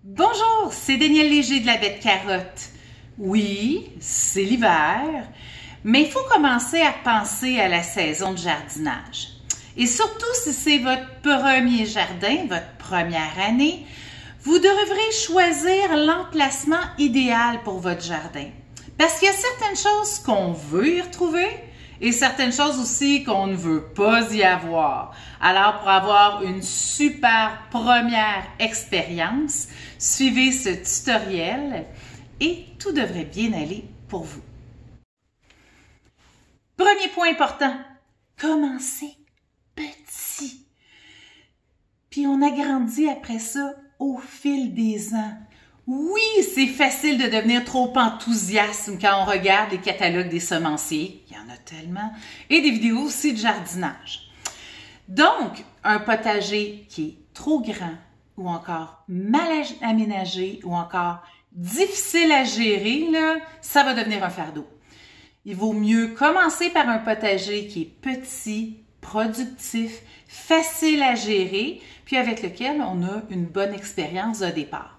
Bonjour, c'est Danielle Léger de la Bête Carotte. Oui, c'est l'hiver, mais il faut commencer à penser à la saison de jardinage. Et surtout si c'est votre premier jardin, votre première année, vous devrez choisir l'emplacement idéal pour votre jardin. Parce qu'il y a certaines choses qu'on veut y retrouver et certaines choses aussi qu'on ne veut pas y avoir. Alors, pour avoir une super première expérience, suivez ce tutoriel et tout devrait bien aller pour vous. Premier point important, commencez petit. Puis on agrandit après ça au fil des ans. Oui, c'est facile de devenir trop enthousiaste quand on regarde les catalogues des semenciers, il y en a tellement, et des vidéos aussi de jardinage. Donc, un potager qui est trop grand ou encore mal aménagé ou encore difficile à gérer, là, ça va devenir un fardeau. Il vaut mieux commencer par un potager qui est petit, productif, facile à gérer, puis avec lequel on a une bonne expérience de départ.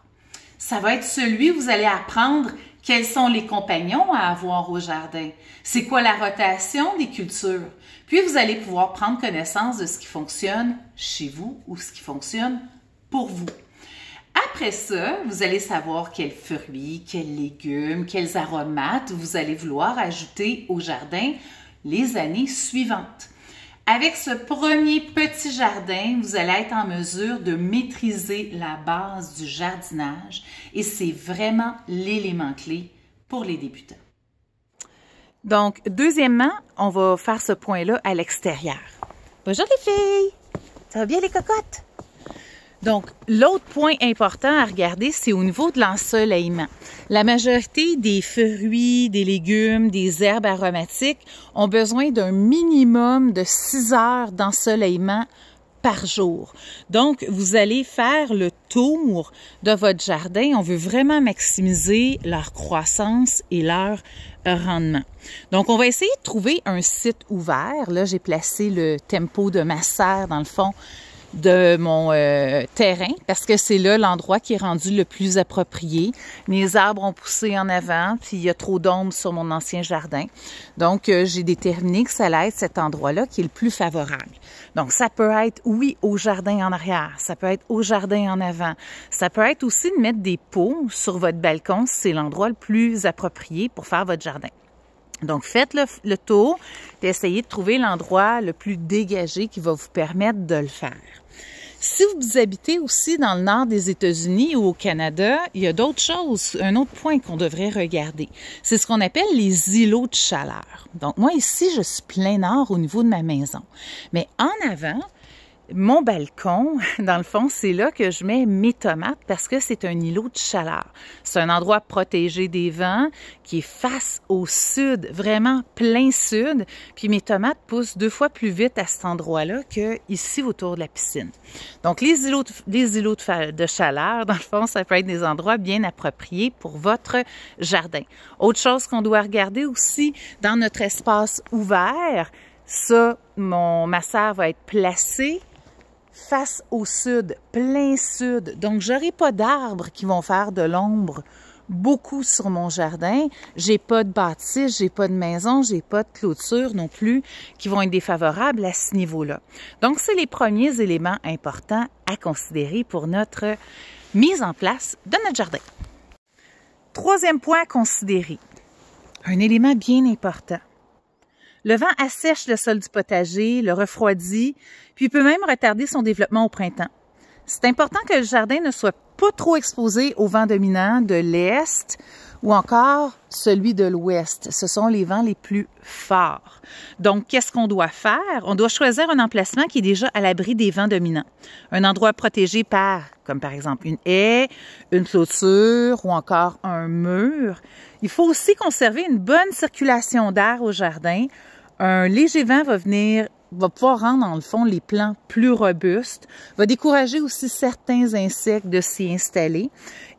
Ça va être celui où vous allez apprendre quels sont les compagnons à avoir au jardin. C'est quoi la rotation des cultures? Puis vous allez pouvoir prendre connaissance de ce qui fonctionne chez vous ou ce qui fonctionne pour vous. Après ça, vous allez savoir quels fruits, quels légumes, quels aromates vous allez vouloir ajouter au jardin les années suivantes. Avec ce premier petit jardin, vous allez être en mesure de maîtriser la base du jardinage et c'est vraiment l'élément clé pour les débutants. Donc, deuxièmement, on va faire ce point-là à l'extérieur. Bonjour les filles! Ça va bien les cocottes? Donc, l'autre point important à regarder, c'est au niveau de l'ensoleillement. La majorité des fruits, des légumes, des herbes aromatiques ont besoin d'un minimum de 6 heures d'ensoleillement par jour. Donc, vous allez faire le tour de votre jardin. On veut vraiment maximiser leur croissance et leur rendement. Donc, on va essayer de trouver un site ouvert. Là, j'ai placé le tempo de ma serre dans le fond de mon terrain parce que c'est là l'endroit qui est rendu le plus approprié. Les arbres ont poussé en avant, puis il y a trop d'ombre sur mon ancien jardin. Donc, j'ai déterminé que ça allait être cet endroit-là qui est le plus favorable. Donc, ça peut être, oui, au jardin en arrière, ça peut être au jardin en avant. Ça peut être aussi de mettre des pots sur votre balcon si c'est l'endroit le plus approprié pour faire votre jardin. Donc, faites le tour et essayez de trouver l'endroit le plus dégagé qui va vous permettre de le faire. Si vous habitez aussi dans le nord des États-Unis ou au Canada, il y a d'autres choses, un autre point qu'on devrait regarder. C'est ce qu'on appelle les îlots de chaleur. Donc, moi, ici, je suis plein nord au niveau de ma maison. Mais en avant, mon balcon, dans le fond, c'est là que je mets mes tomates parce que c'est un îlot de chaleur. C'est un endroit protégé des vents qui est face au sud, vraiment plein sud. Puis mes tomates poussent 2 fois plus vite à cet endroit-là qu'ici autour de la piscine. Donc les îlots de chaleur, dans le fond, ça peut être des endroits bien appropriés pour votre jardin. Autre chose qu'on doit regarder aussi dans notre espace ouvert, ça, ma serre va être placée face au sud, plein sud. Donc, j'aurai pas d'arbres qui vont faire de l'ombre beaucoup sur mon jardin. J'ai pas de bâtisse, j'ai pas de maison, j'ai pas de clôture non plus qui vont être défavorables à ce niveau-là. Donc, c'est les premiers éléments importants à considérer pour notre mise en place de notre jardin. Troisième point à considérer, un élément bien important. Le vent assèche le sol du potager, le refroidit, puis peut même retarder son développement au printemps. C'est important que le jardin ne soit pas trop exposé au vent dominant de l'est ou encore celui de l'ouest. Ce sont les vents les plus forts. Donc, qu'est-ce qu'on doit faire? On doit choisir un emplacement qui est déjà à l'abri des vents dominants. Un endroit protégé comme par exemple une haie, une clôture ou encore un mur. Il faut aussi conserver une bonne circulation d'air au jardin. Un léger vent va pouvoir rendre, dans le fond, les plants plus robustes, va décourager aussi certains insectes de s'y installer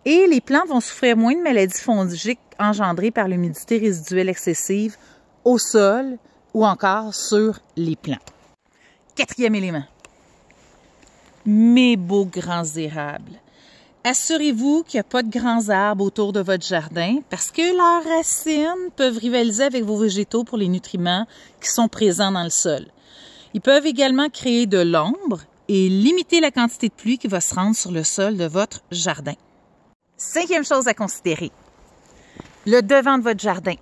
et les plantes vont souffrir moins de maladies fongiques engendrées par l'humidité résiduelle excessive au sol ou encore sur les plants. Quatrième élément, mes beaux grands érables. Assurez-vous qu'il n'y a pas de grands arbres autour de votre jardin parce que leurs racines peuvent rivaliser avec vos végétaux pour les nutriments qui sont présents dans le sol. Ils peuvent également créer de l'ombre et limiter la quantité de pluie qui va se rendre sur le sol de votre jardin. 5e chose à considérer, le devant de votre jardin.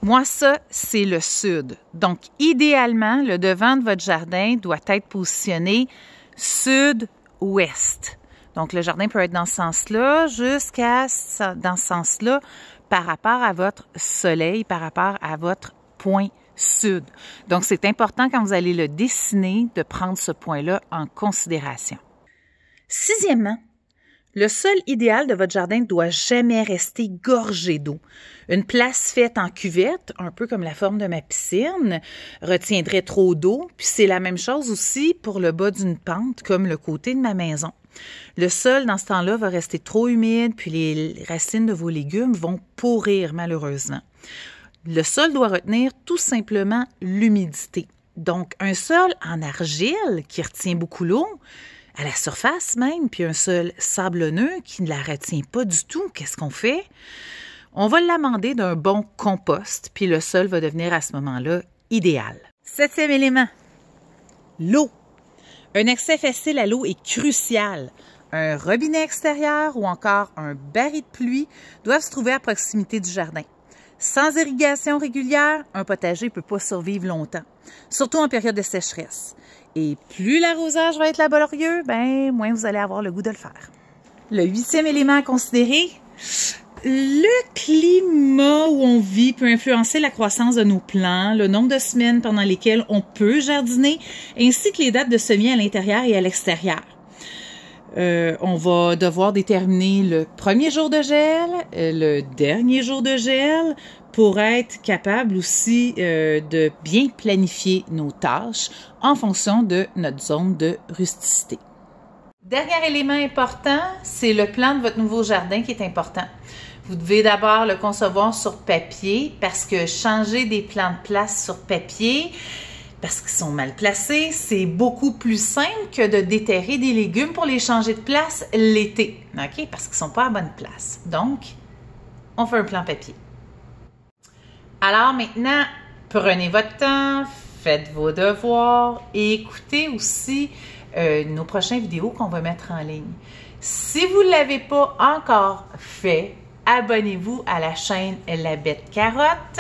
Moi, ça, c'est le sud. Donc, idéalement, le devant de votre jardin doit être positionné sud-ouest. Donc, le jardin peut être dans ce sens-là jusqu'à dans ce sens-là par rapport à votre soleil, par rapport à votre point sud. Donc, c'est important quand vous allez le dessiner de prendre ce point-là en considération. 6e, le sol idéal de votre jardin ne doit jamais rester gorgé d'eau. Une place faite en cuvette, un peu comme la forme de ma piscine, retiendrait trop d'eau. Puis c'est la même chose aussi pour le bas d'une pente, comme le côté de ma maison. Le sol, dans ce temps-là, va rester trop humide, puis les racines de vos légumes vont pourrir malheureusement. Le sol doit retenir tout simplement l'humidité. Donc, un sol en argile qui retient beaucoup l'eau, à la surface même, puis un sol sablonneux qui ne la retient pas du tout, qu'est-ce qu'on fait? On va l'amender d'un bon compost, puis le sol va devenir à ce moment-là idéal. 7e élément, l'eau. Un accès facile à l'eau est crucial. Un robinet extérieur ou encore un baril de pluie doivent se trouver à proximité du jardin. Sans irrigation régulière, un potager ne peut pas survivre longtemps, surtout en période de sécheresse. Et plus l'arrosage va être laborieux, moins vous allez avoir le goût de le faire. Le 8e élément à considérer, le climat où on vit peut influencer la croissance de nos plants, le nombre de semaines pendant lesquelles on peut jardiner, ainsi que les dates de semis à l'intérieur et à l'extérieur. On va devoir déterminer le premier jour de gel, le dernier jour de gel, pour être capable aussi de bien planifier nos tâches en fonction de notre zone de rusticité. Dernier élément important, c'est le plan de votre nouveau jardin qui est important. Vous devez d'abord le concevoir sur papier parce que changer des plans de place sur papier, parce qu'ils sont mal placés, c'est beaucoup plus simple que de déterrer des légumes pour les changer de place l'été, OK? Parce qu'ils ne sont pas à bonne place. Donc, on fait un plan papier. Alors maintenant, prenez votre temps, faites vos devoirs et écoutez aussi nos prochaines vidéos qu'on va mettre en ligne. Si vous ne l'avez pas encore fait, abonnez-vous à la chaîne La Bête Carotte.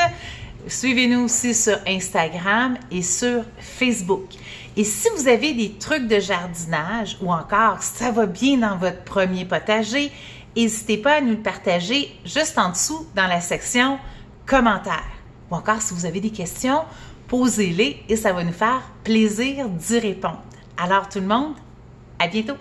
Suivez-nous aussi sur Instagram et sur Facebook. Et si vous avez des trucs de jardinage ou encore ça va bien dans votre premier potager, n'hésitez pas à nous le partager juste en dessous dans la section commentaires. Ou encore si vous avez des questions, posez-les et ça va nous faire plaisir d'y répondre. Alors tout le monde, à bientôt!